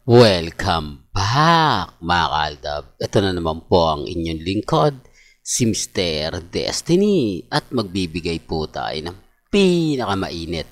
Welcome back mga kaaldab. Ito na naman po ang inyong lingkod, si Mr. Destiny, at magbibigay po tayo ng pinakamainit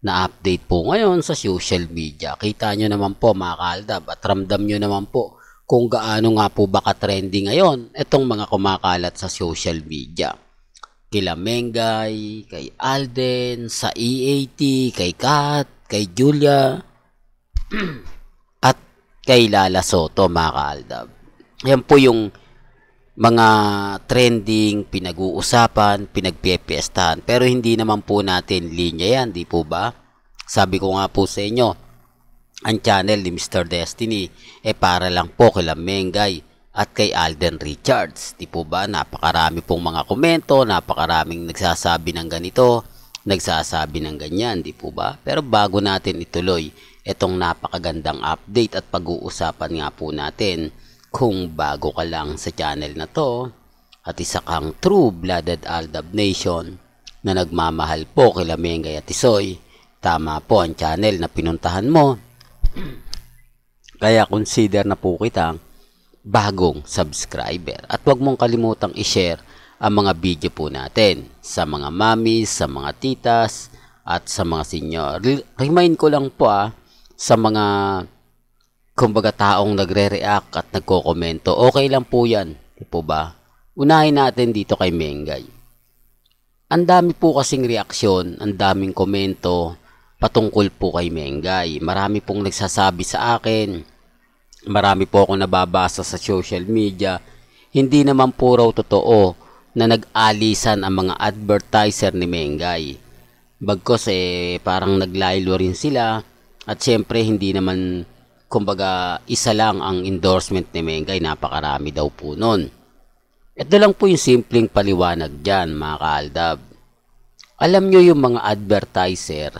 na update po ngayon sa social media. Kita nyo naman po mga kaaldab at ramdam nyo naman po kung gaano nga po ba ka-trending ngayon itong mga kumakalat sa social media. Kila Mengay, kay Alden, sa EAT, kay Kat, kay Julia, at kay Lala Soto mga kaaldab. Yan po yung mga trending, pinag-uusapan, pinagpipiestahan. Pero hindi naman po natin linya yan, di po ba? Sabi ko nga po sa inyo, ang channel ni Mr. Destiny para lang po kay Mengay at kay Alden Richards. Di po ba? Napakarami pong mga komento, napakaraming nagsasabi ng ganito, nagsasabi ng ganyan, di po ba? Pero bago natin ituloy itong napakagandang update at pag-uusapan nga po natin, kung bago ka lang sa channel na to at isa kang true-blooded Aldab Nation na nagmamahal po kila Mengay at Tisoy, tama po ang channel na pinuntahan mo. Kaya consider na po kitang bagong subscriber at huwag mong kalimutang i-share ang mga video po natin sa mga mamis, sa mga titas at sa mga senior. Remind ko lang po sa mga kumbaga taong nagre-react at nagko-komento, okay lang po yan, di po ba? Unahin natin dito kay Mengay. Ang dami po kasing reaksyon, ang daming komento patungkol po kay Mengay. Marami pong nagsasabi sa akin, marami po akong nababasa sa social media, hindi naman po raw totoo na nag-alisan ang mga advertiser ni Mengay. Bagkos parang naglaylo rin sila. At syempre hindi naman kumbaga isa lang ang endorsement ni Mengay, napakarami daw po nun. Ito lang po yung simpleng paliwanag dyan mga kaaldab. Alam nyo yung mga advertiser,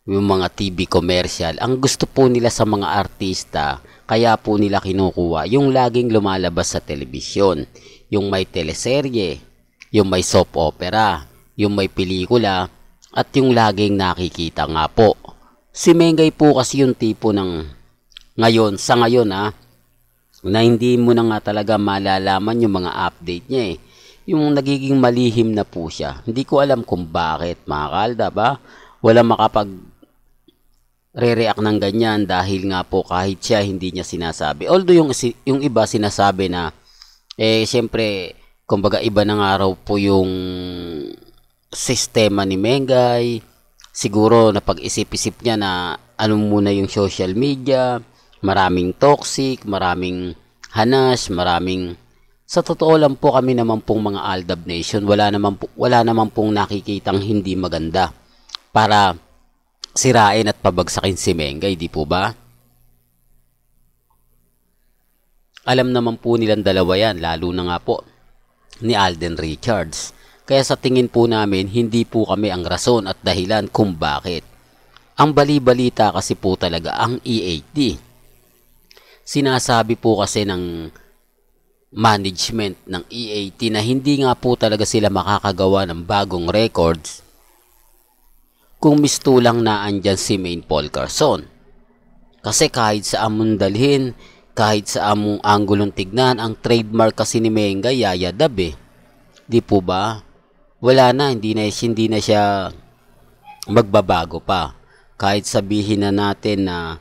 yung mga TV commercial, ang gusto po nila sa mga artista, kaya po nila kinukuha yung laging lumalabas sa telebisyon, yung may teleserye, yung may soap opera, yung may pelikula, at yung laging nakikita nga po. Si Mengay po kasi yung tipo ng ngayon, sa ngayon na hindi mo na nga talaga malalaman yung mga update niya Yung nagiging malihim na po siya. Hindi ko alam kung bakit mga kaaldab wala makapag re-react ng ganyan dahil nga po kahit siya hindi niya sinasabi. Although yung iba sinasabi na siyempre kumbaga iba na nga raw po yung sistema ni Mengay. Siguro napag-isip-isip niya na ano muna yung social media, maraming toxic, maraming hanas, maraming... Sa totoo lang po kami naman pong mga Aldab Nation, wala naman pong nakikitang hindi maganda para sirain at pabagsakin si Mengay, di po ba? Alam naman po nilang dalawa yan, lalo na nga po ni Alden Richards. Kaya sa tingin po namin, hindi po kami ang rason at dahilan kung bakit. Ang bali-balita kasi po talaga ang EAT. Sinasabi po kasi ng management ng EAT na hindi nga po talaga sila makakagawa ng bagong records kung mistulang na andyan si Maine Paul Carson. Kasi kahit sa among dalhin, kahit sa among anggulong tignan, ang trademark kasi ni Mengay yayadab Di po ba? Wala na, hindi na siya magbabago pa. Kahit sabihin na natin na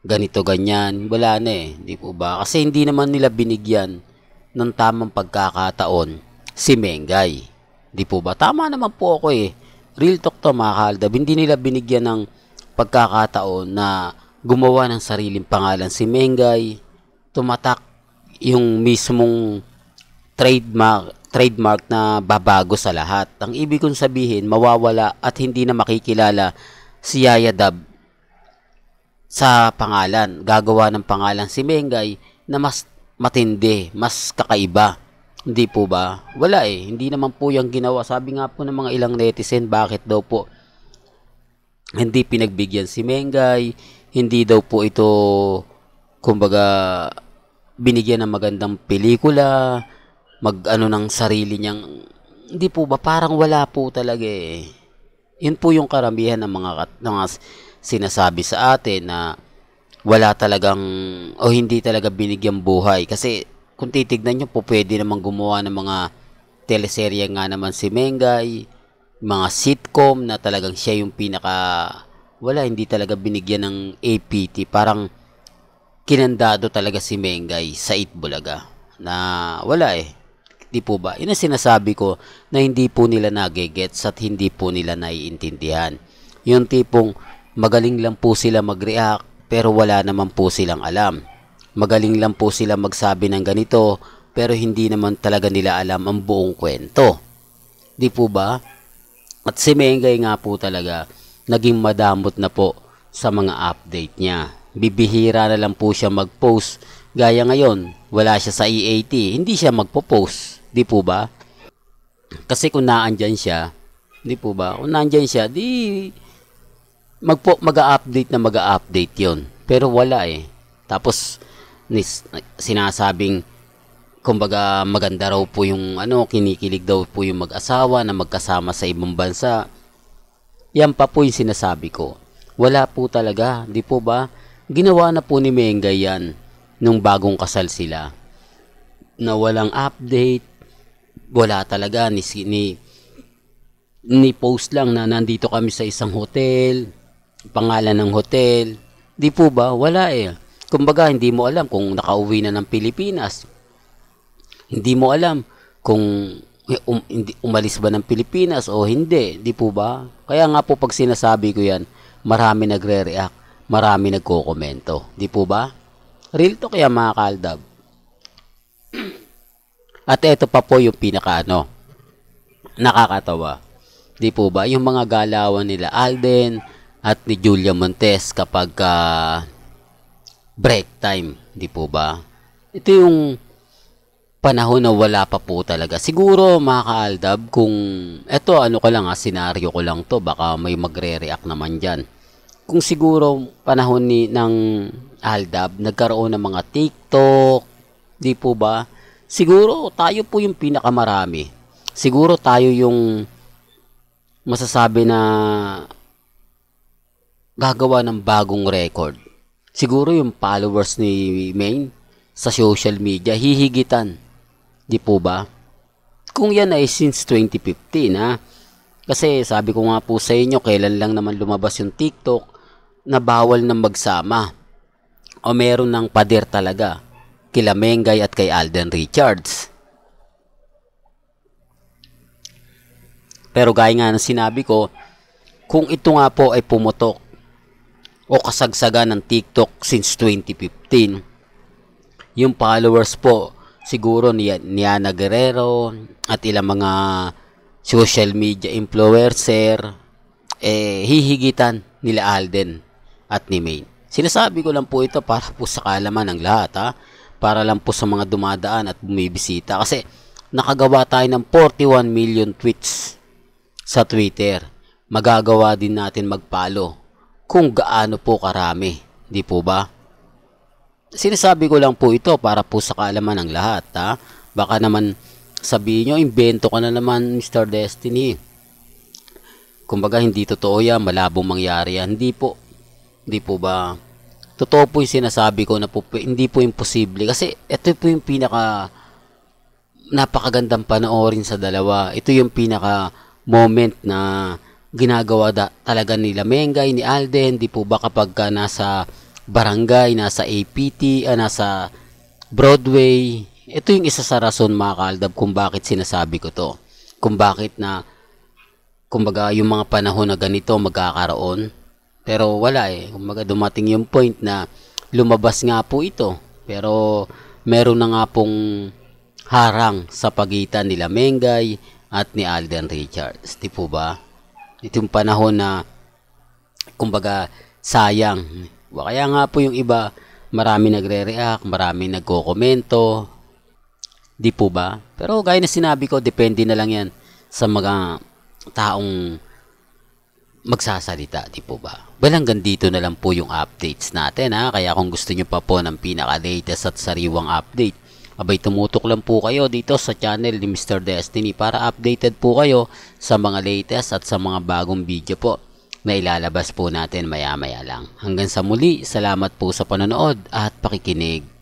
ganito ganyan, wala na di po ba? Kasi hindi naman nila binigyan ng tamang pagkakataon si Mengay. Di po ba? Tama naman po ako Real talk to mga kaaldab, hindi nila binigyan ng pagkakataon na gumawa ng sariling pangalan si Mengay, tumatak yung mismong trademark na babago sa lahat. Ang ibig kong sabihin, mawawala at hindi na makikilala si Yaya Dab sa pangalan. Gagawa ng pangalan si Mengay na mas matindi, mas kakaiba. Hindi po ba? Wala Hindi naman po yung ginawa. Sabi nga po ng mga ilang netizen, bakit daw po hindi pinagbigyan si Mengay, hindi daw po ito kumbaga binigyan ng magandang pelikula, mag-ano ng sarili niyang, hindi po ba, parang wala po talaga Yun po yung karamihan ng mga sinasabi sa atin na wala talagang o hindi talaga binigyang buhay. Kasi kung titignan nyo po, pwede namang gumawa ng mga teleserye nga naman si Mengay, mga sitcom na talagang siya yung pinaka wala, hindi talaga binigyan ng APT. Parang kinandado talaga si Mengay sa Itbulaga na wala eh. Di po ba? Yun ang sinasabi ko na hindi po nila nagegets at hindi po nila naiintindihan. Yung tipong magaling lang po sila mag-react pero wala naman po silang alam. Magaling lang po sila magsabi ng ganito pero hindi naman talaga nila alam ang buong kwento. Di po ba? At si Mengay nga po talaga naging madamot na po sa mga update niya. Bibihira na lang po siya mag-post. Gaya ngayon, wala siya sa EAT, hindi siya magpo-post. Di po ba? Kasi kung naandyan siya, di po ba? Kung naandyan siya, di mag-a-update na mag-a-update yon. Pero wala eh. Tapos sinasabing kumbaga maganda raw po yung kinikilig daw po yung mag-asawa na magkasama sa ibang bansa. Yan pa po yung sinasabi ko. Wala po talaga, di po ba? Ginawa na po ni Mengay yan nung bagong kasal sila. Na walang update, wala talaga ni post lang na nandito kami sa isang hotel, pangalan ng hotel. Di po ba? Wala eh. Kumbaga hindi mo alam kung nakauwi na ng Pilipinas. Hindi mo alam kung umalis ba ng Pilipinas o hindi. Di po ba? Kaya nga po pag sinasabi ko yan, marami nagre-react, marami nagko-komento. Di po ba? Real to kaya mga kaaldab. At ito pa po yung nakakatawa. Di po ba? Yung mga galawan nila Alden at ni Julia Montes kapag break time. Di po ba? Ito yung panahon na wala pa po talaga. Siguro mga kaaldab, kung eto senaryo ko lang to, baka may magre-react naman dyan. Kung siguro panahon ng Aldab, nagkaroon ng mga TikTok, di po ba? Siguro tayo po yung pinakamarami. Siguro tayo yung masasabi na gagawa ng bagong record. Siguro yung followers ni Main sa social media, hihigitan. Di po ba? Kung yan ay since 2015 ha. Kasi sabi ko nga po sa inyo, kailan lang naman lumabas yung TikTok na bawal na magsama. O meron ng pader talaga. Kila Mengay at kay Alden Richards. Pero gaya nga ng sinabi ko, kung ito nga po ay pumutok o kasagsagan ng TikTok since 2015, yung followers po siguro ni Ana Guerrero at ilang mga social media influencer hihigitan nila Alden at ni Main. Sinasabi ko lang po ito para po sa kaalaman ng lahat ha. Para lang po sa mga dumadaan at bumibisita. Kasi nakagawa tayo ng 41 million tweets sa Twitter. Magagawa din natin mag-follow kung gaano po karami. Di po ba? Sinasabi ko lang po ito para po sa kaalaman ng lahat ha. Baka naman sabihin nyo, invento ka na naman Mr. Destiny. Kumbaga hindi totoo yan, malabong mangyari yan. Hindi po. Hindi po ba? Totoo po yung sinasabi ko na po, hindi po imposible. Kasi ito po yung pinaka napakagandang panoorin sa dalawa. Ito yung pinaka moment na ginagawa talaga nila Mengay, ni Alden. Di po ba kapag nasa barangay, nasa APT, nasa Broadway. Ito yung isa sa rason mga kaaldab kung bakit sinasabi ko to. Kung bakit na kumbaga yung mga panahon na ganito magkakaroon. Pero wala eh. Kumbaga dumating yung point na lumabas nga po ito. Pero meron na nga pong harang sa pagitan nila Mengay at ni Alden Richards. Di po ba? Ito yung panahon na kumbaga sayang. Kaya nga po yung iba marami nagre-react, marami nagko-komento. Di po ba? Pero gaya na sinabi ko, depende na lang yan sa mga taong magsasalita, di po ba? Well, hanggang dito na lang po yung updates natin ha. Kaya kung gusto nyo pa po ng pinaka-latest at sariwang update, abay tumutok lang po kayo dito sa channel ni Mr. Destiny para updated po kayo sa mga latest at sa mga bagong video po. na ilalabas po natin maya-maya lang. Hanggang sa muli, salamat po sa panonood at pakikinig.